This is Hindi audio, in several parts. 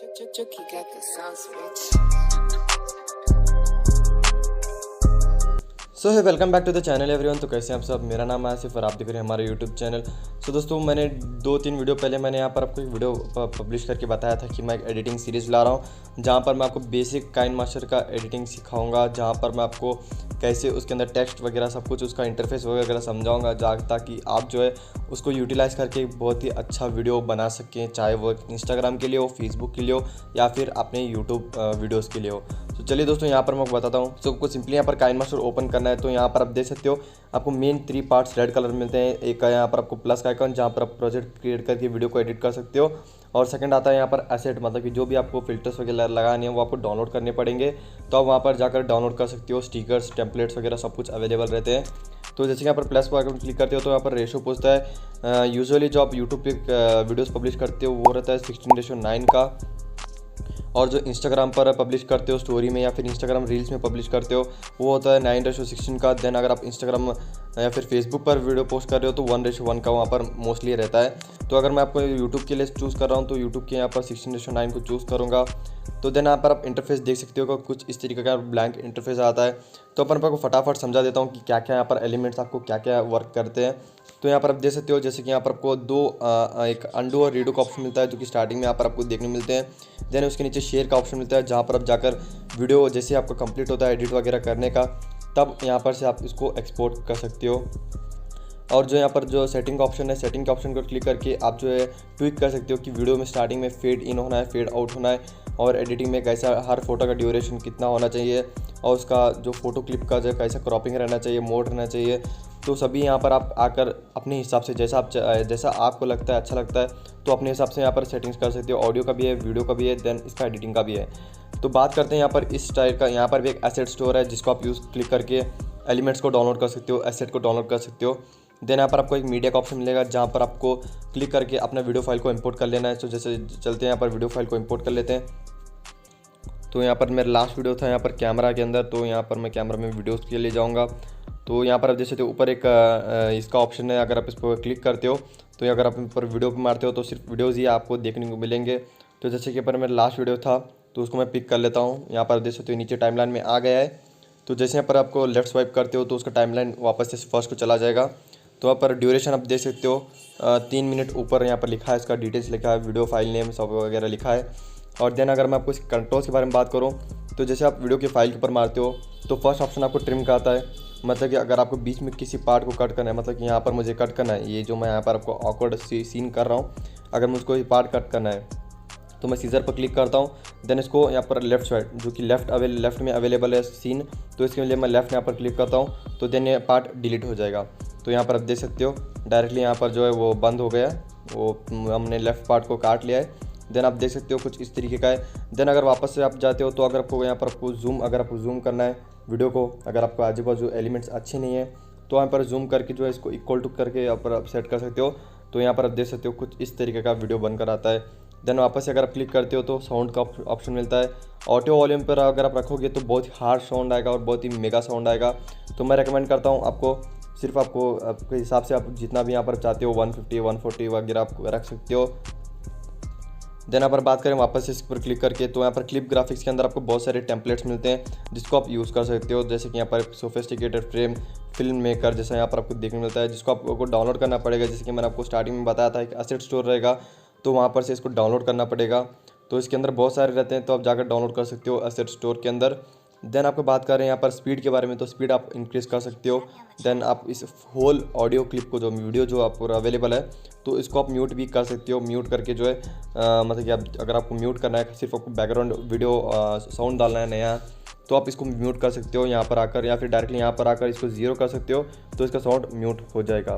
So hi welcome back to the channel everyone. तो कैसे हैं आप सब। मेरा नाम है आसिफ और आप देख रहे हैं हमारा यूट्यूब चैनल। सो दोस्तों, मैंने 2-3 वीडियो पहले मैंने यहाँ पर आपको एक वीडियो पब्लिश करके बताया था कि मैं एक एडिटिंग सीरीज़ ला रहा हूँ जहाँ पर मैं आपको बेसिक काइनमास्टर का एडिटिंग सिखाऊंगा, जहाँ पर मैं आपको कैसे उसके अंदर टेक्स्ट वगैरह सब कुछ उसका इंटरफेस वगैरह समझाऊंगा, ताकि आप जो है उसको यूटिलाइज़ करके एक बहुत ही अच्छा वीडियो बना सकें, चाहे वो इंस्टाग्राम के लिए हो, फेसबुक के लिए हो या फिर अपने यूट्यूब वीडियोज़ के लिए हो। तो चलिए दोस्तों, यहाँ पर मैं बताता हूँ। सो आपको सिंपली यहाँ पर काइनमास्टर ओपन करना है। तो यहाँ पर आप देख सकते हो आपको मेन 3 पार्ट्स रेड कलर मिलते हैं। एक है यहाँ पर आपको प्लस का आइकन, जहाँ पर आप प्रोजेक्ट क्रिएट करके वीडियो को एडिट कर सकते हो। और सेकंड आता है यहाँ पर एसेट, मतलब कि जो भी आपको फिल्टर्स वगैरह लगाने हैं वो आपको डाउनलोड करने पड़ेंगे। तो आप वहाँ पर जाकर डाउनलोड कर सकते हो। स्टिकर्स, टेम्पलेट्स वगैरह सब कुछ अवेलेबल रहते हैं। तो जैसे कि यहाँ पर प्लस को आइकन क्लिक करते हो तो यहाँ पर रेशो पूछता है। यूजुअली जो आप यूट्यूब पे वीडियोस पब्लिश करते हो वो रहता है 16:9 का, और जो इंस्टाग्राम पर पब्लिश करते हो स्टोरी में या फिर इंस्टाग्राम रील्स में पब्लिश करते हो वो होता है 9:16 का। देन अगर आप इंस्टाग्राम या फिर फेसबुक पर वीडियो पोस्ट कर रहे हो तो 1:1 का वहाँ पर मोस्टली रहता है। तो अगर मैं आपको यूट्यूब के लिए चूज़ कर रहा हूँ तो यूट्यूब के यहाँ पर 16:9 को चूज़ करूँगा। तो देन यहाँ पर आप इंटरफेस देख सकते हो कि कुछ इस तरीके का ब्लैंक इंटरफेस आता है। तो अपन आपको फटाफट समझा देता हूँ कि क्या क्या यहाँ पर एलिमेंट्स आपको क्या क्या वर्क करते हैं। तो यहाँ पर आप देख सकते हो जैसे कि यहाँ पर आपको एक अंडू और रीडू का ऑप्शन मिलता है, जो कि स्टार्टिंग में यहाँ पर आपको देखने मिलते हैं। देन उसके नीचे शेयर का ऑप्शन मिलता है, जहाँ पर आप जाकर वीडियो जैसे आपको कंप्लीट होता है एडिट वगैरह करने का, तब यहाँ पर से आप इसको एक्सपोर्ट कर सकते हो। और जो यहाँ पर जो सेटिंग का ऑप्शन है, सेटिंग के ऑप्शन को क्लिक करके आप जो है ट्विक कर सकते हो कि वीडियो में स्टार्टिंग में फेड इन होना है, फेड आउट होना है, और एडिटिंग में कैसा हर फोटो का ड्यूरेशन कितना होना चाहिए, और उसका जो फोटो क्लिप का जो कैसा क्रॉपिंग रहना चाहिए, मोड रहना चाहिए। तो सभी यहाँ पर आप आकर अपने हिसाब से जैसा आपको लगता है अच्छा लगता है तो अपने हिसाब से यहाँ पर सेटिंग्स कर सकते हो। ऑडियो का भी है, वीडियो का भी है, देन इसका एडिटिंग का भी है। तो बात करते हैं यहाँ पर इस टाइप का। यहाँ पर भी एक एसेट स्टोर है जिसको आप क्लिक करके एलिमेंट्स को डाउनलोड कर सकते हो, एसेट को डाउनलोड कर सकते हो। देन यहाँ पर आपको एक मीडिया का ऑप्शन मिलेगा, जहाँ पर आपको क्लिक करके अपना वीडियो फाइल को इंपोर्ट कर लेना है। तो जैसे चलते हैं यहाँ पर वीडियो फाइल को इंपोर्ट कर लेते हैं। तो यहाँ पर मेरा लास्ट वीडियो था यहाँ पर कैमरा के अंदर, तो यहाँ पर मैं कैमरा में वीडियोज़ के लिए जाऊँगा। तो यहाँ पर आप देख सकते हो ऊपर एक इसका ऑप्शन है, अगर आप इस पर क्लिक करते हो तो अगर आप ऊपर वीडियो पर मारते हो तो सिर्फ वीडियोज़ ही आपको देखने को मिलेंगे। तो जैसे कि पर मेरा लास्ट वीडियो था तो उसको मैं पिक कर लेता हूँ। यहाँ पर देख सकते हो नीचे टाइमलाइन में आ गया है। तो जैसे यहाँ पर आपको लेफ्ट स्वाइप करते हो तो उसका टाइमलाइन वापस से फर्स्ट को चला जाएगा। तो यहाँ पर ड्यूरेशन आप देख सकते हो 3 मिनट ऊपर यहाँ पर लिखा है, इसका डिटेल्स लिखा है, वीडियो फाइल नेम सब वगैरह लिखा है। और देन अगर मैं आपको इसके कंट्रोल्स के बारे में बात करूँ तो जैसे आप वीडियो के फाइल के ऊपर मारते हो तो फर्स्ट ऑप्शन आपको ट्रिम का आता है, मतलब कि अगर आपको बीच में किसी पार्ट को कट करना है, मतलब कि यहाँ पर मुझे कट करना है, ये जो मैं यहाँ पर आपको ऑकवर्ड सीन कर रहा हूँ, अगर मुझको ये पार्ट कट करना है तो मैं सीजर पर क्लिक करता हूँ। देन इसको यहाँ पर लेफ्ट साइड जो कि लेफ्ट में अवेलेबल है सीन, तो इसके लिए मैं लेफ्ट यहाँ पर क्लिक करता हूँ तो देन ये पार्ट डिलीट हो जाएगा। तो यहाँ पर आप देख सकते हो डायरेक्टली यहाँ पर जो है वो बंद हो गया, वो हमने लेफ्ट पार्ट को काट लिया है। देन आप देख सकते हो कुछ इस तरीके का है। देन अगर वापस से आप जाते हो तो अगर आपको यहाँ पर अगर आपको जूम करना है वीडियो को, अगर आपको आजू बाजू एलिमेंट्स अच्छे नहीं है तो यहाँ पर जूम करके जो है इसको इक्वल टू करके यहाँ पर आप सेट कर सकते हो। तो यहाँ पर आप देख सकते हो कुछ इस तरीके का वीडियो बनकर आता है। देन वापस से अगर आप क्लिक करते हो तो साउंड का ऑप्शन मिलता है। ऑडियो वॉल्यूम पर अगर आप रखोगे तो बहुत ही हार्ड साउंड आएगा और बहुत ही मेगा साउंड आएगा। तो मैं रेकमेंड करता हूँ आपको सिर्फ आपके हिसाब से आप जितना भी यहाँ पर चाहते हो 150 140 वगैरह आप रख सकते हो। देन यहाँ पर बात करें वापस से इस पर क्लिक करके तो यहाँ पर क्लिप ग्राफिक्स के अंदर आपको बहुत सारे टेम्पलेट्स मिलते हैं जिसको आप यूज़ कर सकते हो। जैसे कि यहाँ पर सोफिस्टिकेटेड फ्रेम फिल्म मेकर जैसा यहाँ पर आपको देखने मिलता है, जिसको आपको डाउनलोड करना पड़ेगा। जैसे कि मैंने आपको स्टार्टिंग में बताया था एक एसेट स्टोर रहेगा, तो वहाँ पर से इसको डाउनलोड करना पड़ेगा। तो इसके अंदर बहुत सारे रहते हैं, तो आप जाकर डाउनलोड कर सकते हो एसेट स्टोर के अंदर। देन आपको बात करें यहाँ पर स्पीड के बारे में, तो स्पीड आप इंक्रीज़ कर सकते हो। देन आप इस होल ऑडियो क्लिप को जो वीडियो जो आप पूरा अवेलेबल है तो इसको आप म्यूट भी कर सकते हो। म्यूट करके जो है मतलब कि आप अगर आपको म्यूट करना है, सिर्फ आपको बैकग्राउंड वीडियो साउंड डालना है नया, तो आप इसको म्यूट कर सकते हो यहाँ पर आकर, या फिर डायरेक्टली यहाँ पर आकर इसको 0 कर सकते हो तो इसका साउंड म्यूट हो जाएगा।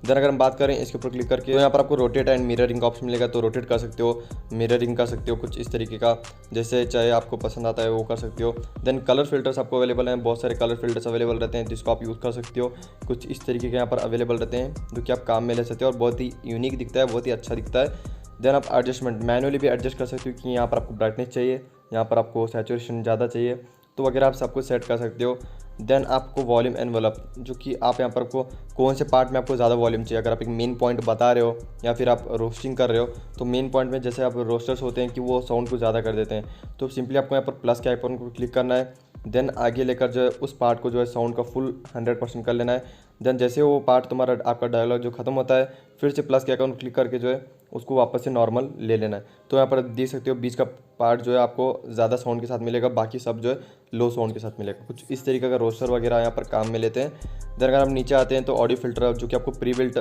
देन अगर हम बात करें इसके ऊपर क्लिक करके तो यहाँ पर आपको रोटेट एंड मिररिंग का ऑप्शन मिलेगा, तो रोटेट कर सकते हो, मिररिंग कर सकते हो कुछ इस तरीके का, जैसे चाहे आपको पसंद आता है वो कर सकते हो। देन कलर फिल्टर्स आपको अवेलेबल हैं, बहुत सारे कलर फिल्टर्स अवेलेबल रहते हैं जिसको आप यूज़ कर सकते हो। कुछ इस तरीके के यहाँ पर अवेलेबल रहते हैं जो कि आप काम में ले सकते हो और बहुत ही यूनिक दिखता है, बहुत ही अच्छा दिखता है। देन आप एडजस्टमेंट मैनुअली भी एडजस्ट कर सकते हो कि यहाँ पर आपको ब्राइटनेस चाहिए, यहाँ पर आपको सैचुरेशन ज़्यादा चाहिए तो वगैरह आप सब कुछ सेट कर सकते हो। देन आपको वॉल्यूम एनवलप, जो कि आप यहाँ पर आपको कौन से पार्ट में आपको ज़्यादा वॉल्यूम चाहिए। अगर आप एक मेन पॉइंट बता रहे हो या फिर आप रोस्टिंग कर रहे हो, तो मेन पॉइंट में जैसे आप रोस्टर्स होते हैं कि वो साउंड को ज़्यादा कर देते हैं, तो सिंपली आपको यहाँ पर प्लस के आइकॉन को क्लिक करना है। देन आगे लेकर जो है उस पार्ट को जो है साउंड का फुल 100% कर लेना है। देन जैसे वो पार्ट तुम्हारा आपका डायलॉग जो खत्म होता है, फिर से प्लस के आइकॉन क्लिक करके जो है उसको वापस से नॉर्मल ले लेना है। तो यहाँ पर देख सकते हो बीच का पार्ट जो है आपको ज़्यादा साउंड के साथ मिलेगा, बाकी सब जो है लो साउंड के साथ मिलेगा। कुछ इस तरीके का रोस्टर वगैरह यहाँ पर काम में लेते हैं। देन अगर हम नीचे आते हैं तो ऑडियो फिल्टर, जो कि आपको प्री बिल्ट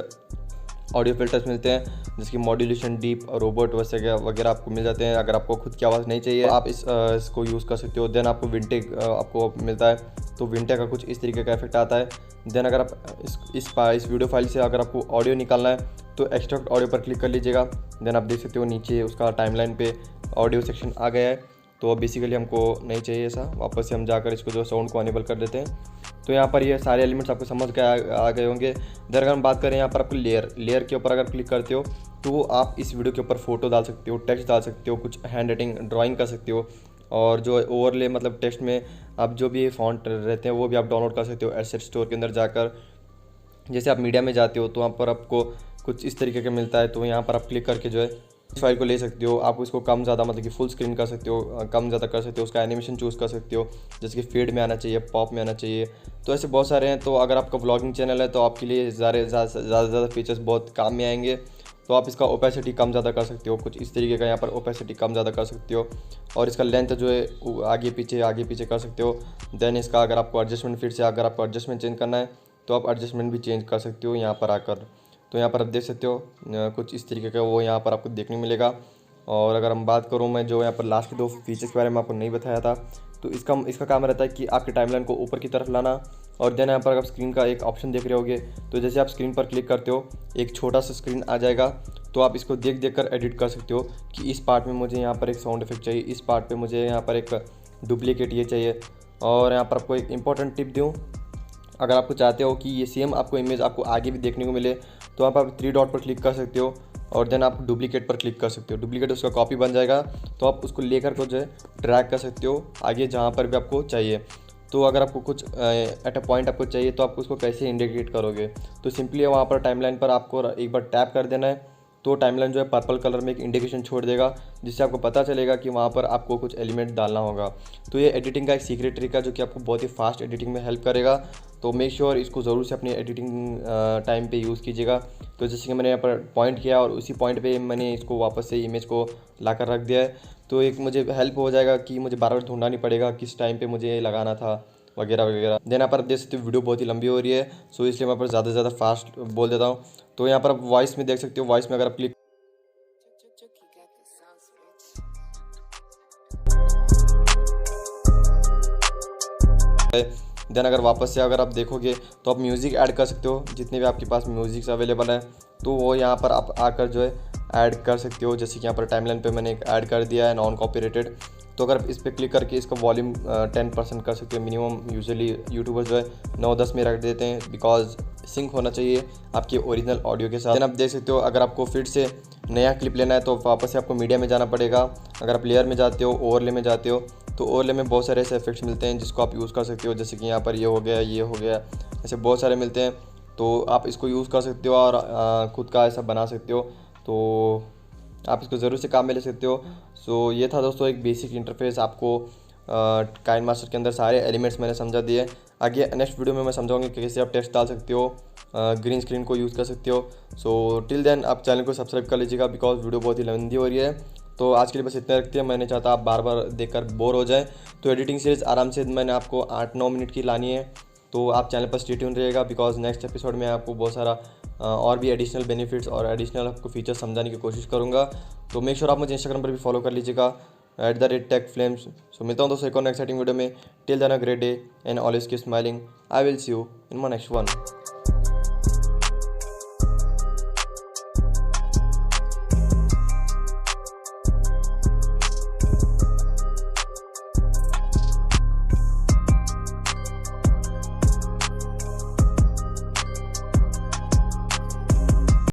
ऑडियो फिल्टर्स मिलते हैं, जैसे कि मॉड्यूलेशन, डीप, रोबोट वगैरह आपको मिल जाते हैं। अगर आपको खुद की आवाज़ नहीं चाहिए तो आप इसको यूज़ कर सकते हो। देन आपको विंटेज आपको मिलता है, तो विंटेज का कुछ इस तरीके का इफेक्ट आता है। देन अगर आप इस वीडियो फाइल से अगर आपको ऑडियो निकालना है तो एक्सट्रैक्ट ऑडियो पर क्लिक कर लीजिएगा। देन आप देख सकते हो नीचे उसका टाइमलाइन पे ऑडियो सेक्शन आ गया है। तो बेसिकली हमको नहीं चाहिए ऐसा, वापस से हम जाकर इसको जो साउंड को अनेबल कर देते हैं। तो यहाँ पर ये सारे एलिमेंट्स आपको समझ के आ गए होंगे। देन अगर हम बात करें यहाँ पर आपको लेयर के ऊपर अगर क्लिक करते हो तो आप इस वीडियो के ऊपर फोटो डाल सकते हो, टेक्स्ट डाल सकते हो, कुछ हैंड राइटिंग ड्राइंग कर सकते हो, और जो ओवरले मतलब टेक्स्ट में आप जो भी फॉन्ट रहते हैं वो भी आप डाउनलोड कर सकते हो एसेट स्टोर के अंदर जाकर। जैसे आप मीडिया में जाते हो तो वहाँ पर आपको कुछ इस तरीके का मिलता है, तो यहाँ पर आप क्लिक करके जो है इस फाइल को ले सकते हो। आप इसको कम ज़्यादा मतलब कि फुल स्क्रीन कर सकते हो, कम ज़्यादा कर सकते हो, उसका एनिमेशन चूज़ कर सकते हो, जैसे कि फीड में आना चाहिए, पॉप में आना चाहिए। तो ऐसे बहुत सारे हैं। तो अगर आपका व्लॉगिंग चैनल है तो आपके लिए ज़्यादा फीचर्स बहुत काम में आएंगे। तो आप इसका ओपेसिटी कम ज़्यादा कर सकते हो, कुछ इस तरीके का यहाँ पर ओपेसिटी कम ज़्यादा कर सकते हो, और इसका लेंथ जो है आगे पीछे कर सकते हो। देन इसका अगर आपको एडजस्टमेंट, फिर से अगर आपको एडजस्टमेंट चेंज करना है तो आप एडजस्टमेंट भी चेंज कर सकते हो यहाँ पर आकर। तो यहाँ पर आप देख सकते हो कुछ इस तरीके का वो यहाँ पर आपको देखने मिलेगा। और अगर हम बात करूँ, मैं जो यहाँ पर लास्ट के 2 फीचर्स के बारे में आपको नहीं बताया था, तो इसका काम रहता है कि आपके टाइमलाइन को ऊपर की तरफ लाना। और देन यहाँ पर आप स्क्रीन का एक ऑप्शन देख रहे होगे, तो जैसे आप स्क्रीन पर क्लिक करते हो एक छोटा सा स्क्रीन आ जाएगा, तो आप इसको देख कर एडिट कर सकते हो कि इस पार्ट में मुझे यहाँ पर एक साउंड इफेक्ट चाहिए, इस पार्ट पे मुझे यहाँ पर एक डुप्लीकेट ये चाहिए। और यहाँ पर आपको एक इंपॉर्टेंट टिप दूँ, अगर आपको चाहते हो कि ये सेम आपको इमेज आपको आगे भी देखने को मिले, तो आप 3 डॉट पर क्लिक कर सकते हो और देन आप डुप्लीकेट पर क्लिक कर सकते हो। डुप्लीकेट उसका कॉपी बन जाएगा, तो आप उसको लेकर को जो है ड्रैग कर सकते हो आगे जहाँ पर भी आपको चाहिए। तो अगर आपको कुछ एट अ पॉइंट आपको चाहिए तो आप उसको कैसे इंडिकेट करोगे, तो सिंपली वहाँ पर टाइमलाइन पर आपको एक बार टैप कर देना है, तो टाइमलाइन जो है पर्पल कलर में एक इंडिकेशन छोड़ देगा, जिससे आपको पता चलेगा कि वहाँ पर आपको कुछ एलिमेंट डालना होगा। तो ये एडिटिंग का एक सीक्रेट ट्रिक है जो कि आपको बहुत ही फास्ट एडिटिंग में हेल्प करेगा। तो मेक श्योर इसको ज़रूर से अपनी एडिटिंग टाइम पे यूज़ कीजिएगा। तो जैसे कि मैंने यहाँ पर पॉइंट किया और उसी पॉइंट पे मैंने इसको वापस से इमेज को ला कर रख दिया है, तो एक मुझे हेल्प हो जाएगा कि मुझे बार बार ढूंढना नहीं पड़ेगा किस टाइम पे मुझे ये लगाना था वगैरह वगैरह। देन यहाँ पर आप देख सकते हो वीडियो बहुत ही लंबी हो रही है, सो इसलिए मैं पर ज़्यादा से ज़्यादा फास्ट बोल देता हूँ। तो यहाँ पर आप वॉइस में देख सकते हो, वॉइस में अगर आप क्लिक देन अगर वापस से अगर आप देखोगे तो आप म्यूज़िक ऐड कर सकते हो, जितने भी आपके पास म्यूज़िक्स अवेलेबल हैं तो वो यहाँ पर आप आकर जो है ऐड कर सकते हो। जैसे कि यहाँ पर टाइमलाइन पे मैंने एक ऐड कर दिया है नॉन कॉपीराइटेड, तो अगर इस पर क्लिक करके इसका वॉल्यूम 10% कर सकते हो। मिनिमम यूजुअली यूट्यूबर्स जो है 9-10 में रख देते हैं, बिकॉज सिंक होना चाहिए आपके ओरिजिनल ऑडियो के साथ। देन आप देख सकते हो अगर आपको फिर से नया क्लिप लेना है तो वापस से आपको मीडिया में जाना पड़ेगा। अगर आप लेयर में जाते हो, ओवरले में जाते हो, तो ओवरले में बहुत सारे ऐसे इफेक्ट्स मिलते हैं जिसको आप यूज़ कर सकते हो। जैसे कि यहाँ पर ये हो गया, ऐसे बहुत सारे मिलते हैं, तो आप इसको यूज़ कर सकते हो और खुद का ऐसा बना सकते हो। तो आप इसको ज़रूर से काम में ले सकते हो। सो ये था दोस्तों एक बेसिक इंटरफेस, आपको काइनमास्टर के अंदर सारे एलिमेंट्स मैंने समझा दिए। आगे नेक्स्ट वीडियो में मैं समझाऊंगा कि कैसे आप टेक्स्ट डाल सकते हो, ग्रीन स्क्रीन को यूज़ कर सकते हो। सो टिल देन आप चैनल को सब्सक्राइब कर लीजिएगा, बिकॉज वीडियो बहुत ही लंबी हो रही है। तो आज के लिए बस इतना रखते हैं, मैं नहीं चाहता आप बार बार देखकर बोर हो जाएं। तो एडिटिंग सीरीज़ आराम से मैंने आपको 8-9 मिनट की लानी है, तो आप चैनल पर स्टे ट्यून रहिएगा, बिकॉज नेक्स्ट एपिसोड में आपको बहुत सारा और भी एडिशनल बेनिफिट्स और एडिशनल आपको फीचर्स समझाने की कोशिश करूँगा। तो मेक श्योर आप मुझे इंस्टाग्राम पर भी फॉलो कर लीजिएगा @TechFlames। सो मिलता हूँ दोस्तों एक और एक्साइटिंग वीडियो में। Till then a great day and always keep smiling. I will see you in my next one.